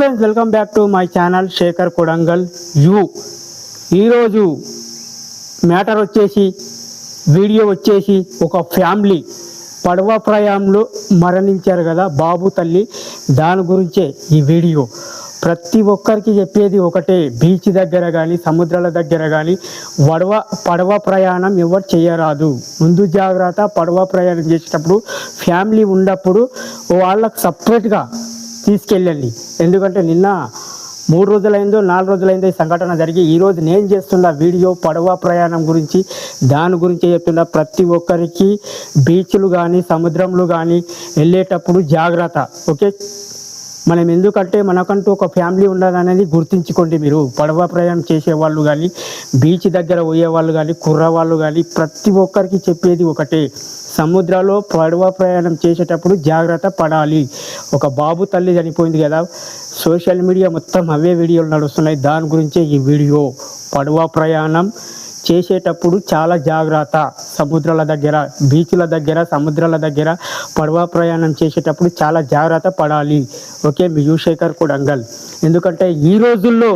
Friends, welcome back to my channel Shekhar Kodangal యూ. ఈరోజు matter వచ్చేసి వీడియో వచ్చేసి ఒక ఫ్యామిలీ పడవ ప్రయాణంలో మరణించారు కదా బాబు తల్లి, దాని గురించే ఈ వీడియో. ప్రతి ఒక్కరికి చెప్పేది ఒకటే, బీచ్ దగ్గర కానీ సముద్రాల దగ్గర కానీ పడవ ప్రయాణం ఎవరు చేయరాదు. ముందు జాగ్రత్త. పడవ ప్రయాణం చేసేటప్పుడు ఫ్యామిలీ ఉన్నప్పుడు వాళ్ళకు సపరేట్గా తీసుకెళ్ళండి. ఎందుకంటే నిన్న 3 రోజులైందో 4 రోజులైందో ఈ సంఘటన జరిగి ఈరోజు నేను చేస్తున్న వీడియో పడవ ప్రయాణం గురించి, దాని గురించి చెప్తున్నా. ప్రతి ఒక్కరికి బీచ్లు కానీ సముద్రంలో కానీ వెళ్ళేటప్పుడు జాగ్రత్త, ఓకే. మనం ఎందుకంటే మనకంటూ ఒక ఫ్యామిలీ ఉన్నదనేది గుర్తించుకోండి. మీరు పడవ ప్రయాణం చేసేవాళ్ళు కానీ, బీచ్ దగ్గర పోయేవాళ్ళు కానీ, కుర్రవాళ్ళు కానీ, ప్రతి ఒక్కరికి చెప్పేది ఒకటే, సముద్రంలో పడవ ప్రయాణం చేసేటప్పుడు జాగ్రత్త పడాలి. ఒక బాబు తల్లి చనిపోయింది కదా, సోషల్ మీడియా మొత్తం అవే వీడియోలు నడుస్తున్నాయి. దాని గురించే ఈ వీడియో. పడవ ప్రయాణం చేసేటప్పుడు చాలా జాగ్రత్త. సముద్రాల దగ్గర, బీచ్ల దగ్గర, సముద్రాల దగ్గర పడవ ప్రయాణం చేసేటప్పుడు చాలా జాగ్రత్త పడాలి, ఓకే. మీ శేఖర్ కొడంగల్. ఎందుకంటే ఈ రోజుల్లో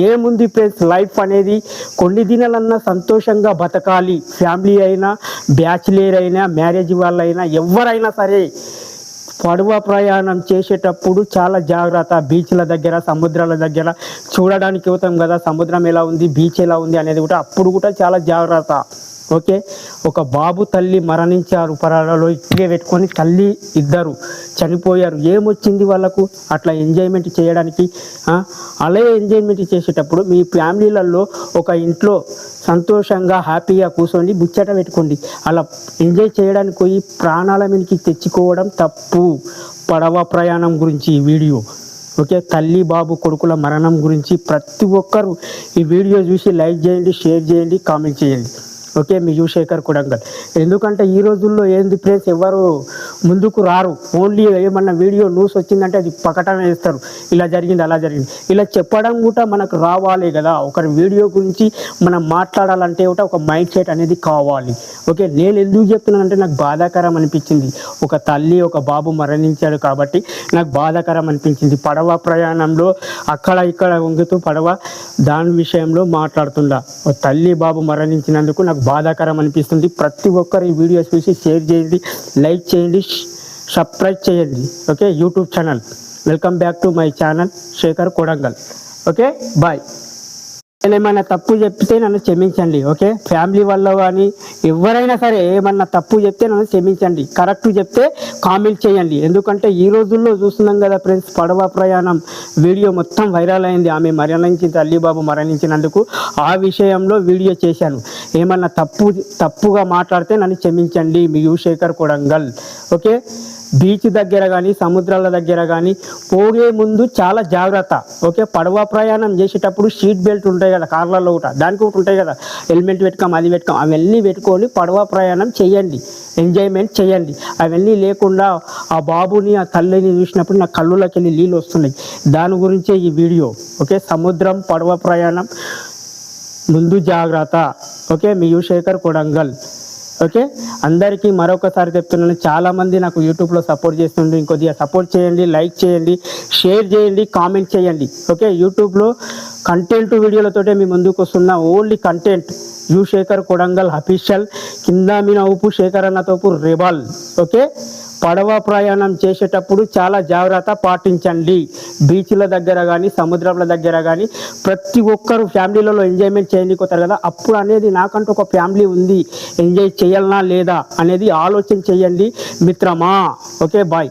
ఏముంది ఫ్రెండ్స్, లైఫ్ అనేది కొన్ని దినాలన్నా సంతోషంగా బతకాలి. ఫ్యామిలీ అయినా, బ్యాచిలర్ అయినా, మ్యారేజ్ వాళ్ళైనా, ఎవరైనా సరే పడవ ప్రయాణం చేసేటప్పుడు చాలా జాగ్రత్త. బీచ్ల దగ్గర, సముద్రాల దగ్గర చూడడానికి పోతాం కదా, సముద్రం ఎలా ఉంది, బీచ్ ఎలా ఉంది అనేది కూడా అప్పుడు కూడా చాలా జాగ్రత్త, ఓకే. ఒక బాబు తల్లి మరణించారు పరాలలో, ఇట్లే పెట్టుకొని తల్లి ఇద్దరు చనిపోయారు. ఏమొచ్చింది వాళ్ళకు అట్లా ఎంజాయ్మెంట్ చేయడానికి? అలా ఎంజాయ్మెంట్ చేసేటప్పుడు మీ ఫ్యామిలీలలో ఒక ఇంట్లో సంతోషంగా హ్యాపీగా కూర్చోండి, ముచ్చట పెట్టుకోండి. అలా ఎంజాయ్ చేయడానికి పోయి ప్రాణాల మీదకి తెచ్చుకోవడం తప్పు. పడవ ప్రయాణం గురించి ఈ వీడియో, ఓకే. తల్లి బాబు కొడుకుల మరణం గురించి ప్రతి ఒక్కరు ఈ వీడియో చూసి లైక్ చేయండి, షేర్ చేయండి, కామెంట్ చేయండి, ఓకే. మీ శేఖర్ కొడంగల్. ఎందుకంటే ఈ రోజుల్లో ఏంది ఫ్రెండ్స్, ఎవరు ముందుకు రారు. ఓన్లీ ఏమన్నా వీడియో న్యూస్ వచ్చిందంటే అది ప్రకటన చేస్తారు, ఇలా జరిగింది అలా జరిగింది. ఇలా చెప్పడం కూడా మనకు రావాలి కదా. ఒకరి వీడియో గురించి మనం మాట్లాడాలంటే కూడా ఒక మైండ్ సెట్ అనేది కావాలి, ఓకే. నేను ఎందుకు చెప్తున్నానంటే నాకు బాధాకరం అనిపించింది. ఒక తల్లి ఒక బాబు మరణించాడు కాబట్టి నాకు బాధాకరం అనిపించింది. పడవ ప్రయాణంలో అక్కడ ఇక్కడ వంగుతూ పడవ దాని విషయంలో మాట్లాడుతుండా. తల్లి బాబు మరణించినందుకు నాకు బాధాకరం అనిపిస్తుంది. ప్రతి ఒక్కరు ఈ వీడియోస్ చూసి షేర్ చేయండి, లైక్ చేయండి, సబ్స్క్రైబ్ చేయండి, okay. YouTube channel. Welcome back to my channel Shekhar Kodangal, okay. Bye. నేను ఏమైనా తప్పు చెప్తే నన్ను క్షమించండి, ఓకే. ఫ్యామిలీ వల్ల కానీ ఎవరైనా సరే ఏమన్నా తప్పు చెప్తే నన్ను క్షమించండి. కరెక్ట్ చెప్తే కామెంట్ చేయండి. ఎందుకంటే ఈ రోజుల్లో చూస్తున్నాం కదా ఫ్రెండ్స్, పడవ ప్రయాణం వీడియో మొత్తం వైరల్ అయింది. ఆమె మరణించిన తల్లి బాబు మరణించినందుకు ఆ విషయంలో వీడియో చేశాను. ఏమన్నా తప్పుగా మాట్లాడితే నన్ను క్షమించండి. మీ శేఖర్ కొడంగల్, ఓకే. బీచ్ దగ్గర కానీ సముద్రాల దగ్గర కానీ పోగే ముందు చాలా జాగ్రత్త, ఓకే. పడవ ప్రయాణం చేసేటప్పుడు సీట్ బెల్ట్ ఉంటాయి కదా కార్లలో కూడా, దానికి ఒకటి ఉంటాయి కదా, హెల్మెట్ పెట్టుకోం, అది పెట్టుకోం, అవన్నీ పెట్టుకొని పడవ ప్రయాణం చేయండి, ఎంజాయ్మెంట్ చేయండి. అవన్నీ లేకుండా ఆ బాబుని ఆ తల్లిని చూసినప్పుడు నా కళ్ళులోకి వెళ్ళి నీళ్ళు వస్తున్నాయి. దాని గురించే ఈ వీడియో, ఓకే. సముద్రం పడవ ప్రయాణం ముందు జాగ్రత్త, ఓకే. మీ శేఖర్ కొడంగల్, ఓకే. అందరికీ మరొకసారి చెప్తున్నాను, చాలామంది నాకు యూట్యూబ్లో సపోర్ట్ చేస్తుండే, ఇంకొద్దిగా సపోర్ట్ చేయండి, లైక్ చేయండి, షేర్ చేయండి, కామెంట్ చేయండి, ఓకే. యూట్యూబ్లో కంటెంట్ వీడియోలతోటే మీ ముందుకు వస్తున్న, only content. Shekhar Kodangal official. కింద మీన ఊపు శేఖర్ అన్నతోపు రెబల్, ఓకే. పడవ ప్రయాణం చేసేటప్పుడు చాలా జాగ్రత్త పాటించండి. బీచ్ల దగ్గర కానీ సముద్రాల దగ్గర కానీ ప్రతి ఒక్కరు ఫ్యామిలీలలో ఎంజాయ్మెంట్ చేయనిపోతారు కదా, అప్పుడు అనేది నాకంటూ ఒక ఫ్యామిలీ ఉంది, ఎంజాయ్ చేయాలనా లేదా అనేది ఆలోచన చేయండి మిత్రమా, ఓకే. బాయ్.